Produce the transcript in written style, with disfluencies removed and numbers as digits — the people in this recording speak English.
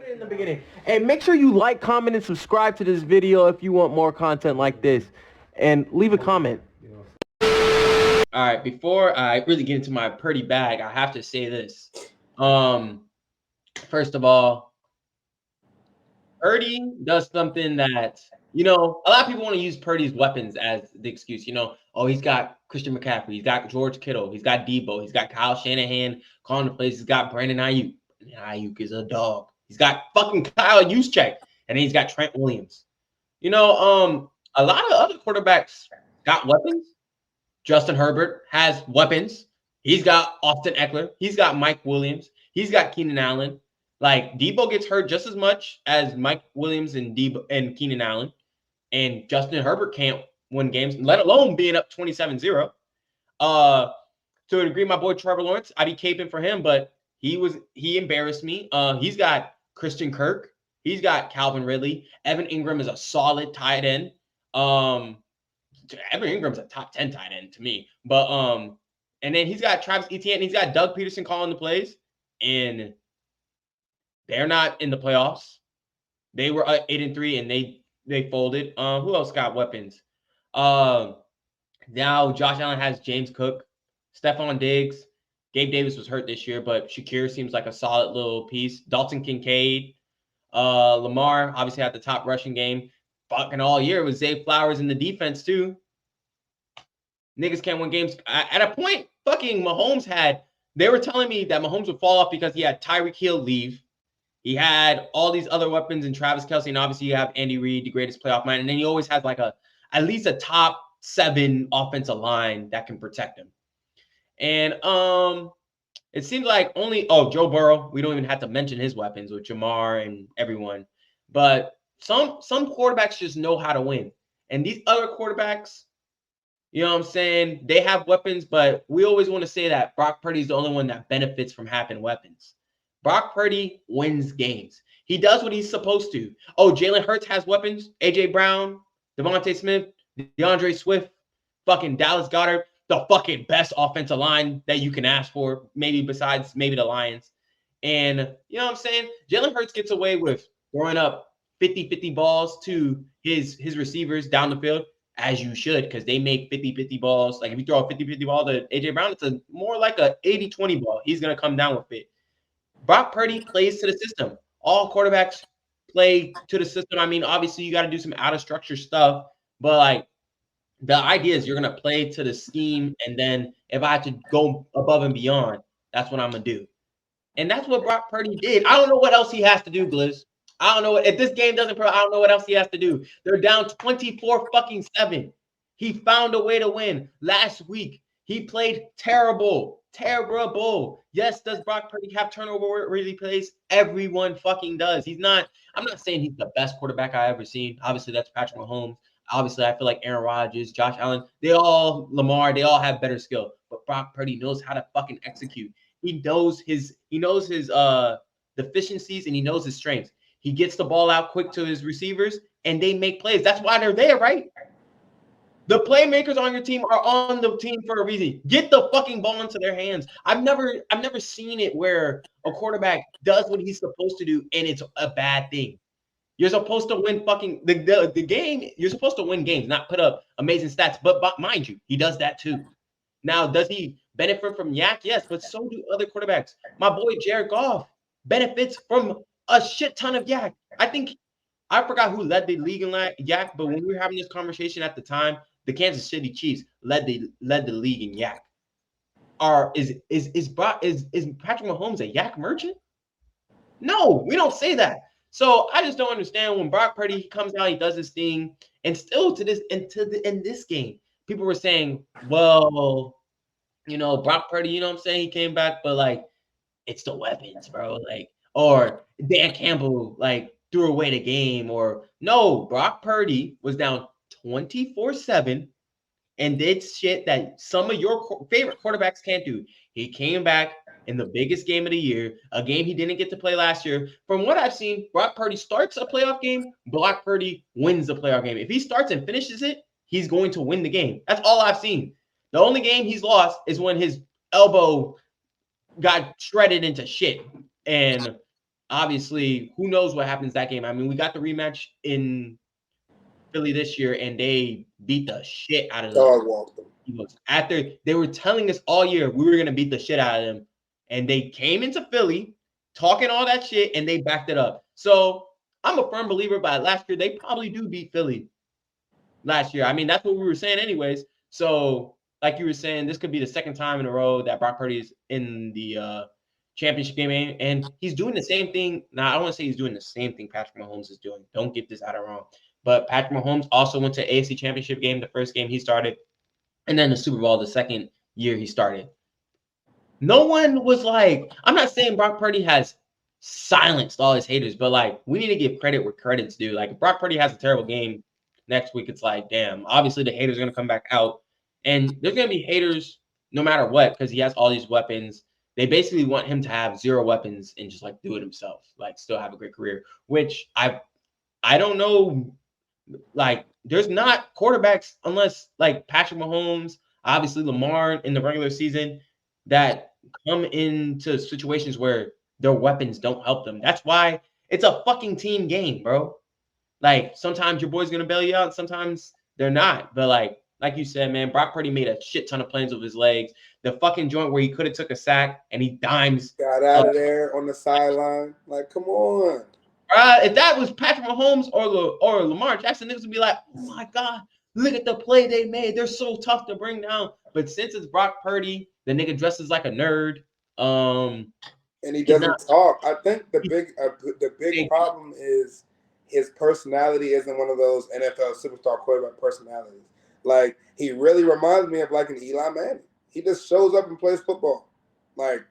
it in the beginning. And make sure you like, comment, and subscribe to this video if you want more content like this. And leave a comment. All right, before I really get into my Purdy bag, I have to say this. First of all, Purdy does something that, a lot of people want to use Purdy's weapons as the excuse. Oh, he's got Christian McCaffrey, he's got George Kittle, he's got Debo, he's got Kyle Shanahan calling the plays, he's got Brandon Ayuk. Ayuk is a dog. He's got fucking Kyle Juszczyk, and then he's got Trent Williams. A lot of other quarterbacks got weapons. Justin Herbert has weapons. He's got Austin Eckler. He's got Mike Williams. He's got Keenan Allen. Like, Debo gets hurt just as much as Mike Williams and Keenan Allen. And Justin Herbert can't win games, let alone being up 27-0. To a degree, my boy Trevor Lawrence, I be caping for him, but he embarrassed me. He's got Christian Kirk. He's got Calvin Ridley. Evan Ingram is a solid tight end. Evan Ingram's a top 10 tight end to me. But and then he's got Travis Etienne, and he's got Doug Peterson calling the plays. And they're not in the playoffs. They were 8-3, and they folded. Who else got weapons? Now Josh Allen has James Cook, Stephon Diggs. Gabe Davis was hurt this year, but Shakir seems like a solid little piece. Dalton Kincaid. Lamar obviously had the top rushing game. Fucking all year with Zay Flowers in the defense too. Niggas can't win games. At a point, fucking Mahomes they were telling me that Mahomes would fall off because he had Tyreek Hill leave. He had all these other weapons in Travis Kelce, and obviously you have Andy Reid, the greatest playoff man, and then he always has like at least a top 7 offensive line that can protect him. And it seems like Joe Burrow, we don't even have to mention his weapons with Jamar and everyone. But some quarterbacks just know how to win. And these other quarterbacks, you know what I'm saying, they have weapons, but we always want to say that Brock Purdy is the only one that benefits from having weapons. Brock Purdy wins games. He does what he's supposed to. Oh, Jalen Hurts has weapons. A.J. Brown, Devontae Smith, DeAndre Swift, fucking Dallas Goedert, the fucking best offensive line that you can ask for, maybe besides maybe the Lions. And you know what I'm saying? Jalen Hurts gets away with throwing up 50-50 balls to his receivers down the field, as you should, because they make 50-50 balls. Like if you throw a 50-50 ball to A.J. Brown, it's more like a 80-20 ball. He's going to come down with it. Brock Purdy plays to the system. All quarterbacks play to the system. I mean, obviously you got to do some out of structure stuff, but like the idea is you're going to play to the scheme, and then if I have to go above and beyond, that's what I'm going to do. And that's what Brock Purdy did. I don't know what else he has to do, Gliz. I don't know. If this game doesn't, I don't know what else he has to do. They're down 24-7. He found a way to win. Last week, he played terrible. Yes, does Brock Purdy have turnover really plays? Everyone fucking does. I'm not saying he's the best quarterback I ever seen. Obviously, that's Patrick Mahomes. Obviously, I feel like Aaron Rodgers, Josh Allen, Lamar, they all have better skill. But Brock Purdy knows how to fucking execute. He knows his deficiencies, and he knows his strengths. He gets the ball out quick to his receivers, and they make plays. That's why they're there, right? The playmakers on your team are on the team for a reason. Get the fucking ball into their hands. I've never seen it where a quarterback does what he's supposed to do, and it's a bad thing. You're supposed to win fucking the game. You're supposed to win games, not put up amazing stats. But mind you, he does that too. Now, does he benefit from yak? Yes, but so do other quarterbacks. My boy Jared Goff benefits from a shit ton of yak. I forgot who led the league in yak, but when we were having this conversation at the time, the Kansas City Chiefs led the league in yak. Is Patrick Mahomes a yak merchant? No, we don't say that. So I just don't understand when Brock Purdy comes out, he does his thing, and still in this game, people were saying, well, Brock Purdy, what I'm saying, he came back, but like it's the weapons, bro. Like, or Dan Campbell like threw away the game, or no, Brock Purdy was down 24-7 and did shit that some of your favorite quarterbacks can't do. He came back in the biggest game of the year, a game he didn't get to play last year. From what I've seen, Brock Purdy starts a playoff game, Brock Purdy wins the playoff game. If he starts and finishes it, he's going to win the game. That's all I've seen. The only game he's lost is when his elbow got shredded into shit. And obviously, who knows what happens that game? I mean, we got the rematch in Philly this year, and they beat the shit out of the Dog walked them. Eagles. After they were telling us all year we were gonna beat the shit out of them, and they came into Philly talking all that shit, and they backed it up. So I'm a firm believer. By last year, they probably do beat Philly. Last year, I mean, that's what we were saying, anyways. So, like you were saying, this could be the second time in a row that Brock Purdy is in the championship game, and he's doing the same thing. Now, I don't want to say he's doing the same thing Patrick Mahomes is doing. Don't get this out of wrong. But Patrick Mahomes also went to AFC Championship game, the first game he started, and then the Super Bowl the second year he started. No one was like, I'm not saying Brock Purdy has silenced all his haters, but like, we need to give credit where credit's due. Like, if Brock Purdy has a terrible game next week, it's like, damn, obviously the haters are going to come back out. And there's going to be haters no matter what, because he has all these weapons. They basically want him to have 0 weapons and just like do it himself, like still have a great career, which I don't know. Like, there's not quarterbacks unless like Patrick Mahomes, obviously Lamar in the regular season, that come into situations where their weapons don't help them. That's why it's a fucking team game, bro. Like, sometimes your boy's gonna bail you out, sometimes they're not. But like you said, man, Brock Purdy made a shit ton of plays with his legs. The fucking joint where he could have took a sack and he dimes. Got out of there on the sideline. Like, come on. If that was Patrick Mahomes or Lamar Jackson, niggas would be like, oh my God, look at the play they made. They're so tough to bring down. But since it's Brock Purdy, the nigga dresses like a nerd. And he doesn't talk. I think the big problem is his personality isn't one of those NFL superstar quarterback personalities. Like, he really reminds me of like an Eli Manning. He just shows up and plays football. Like,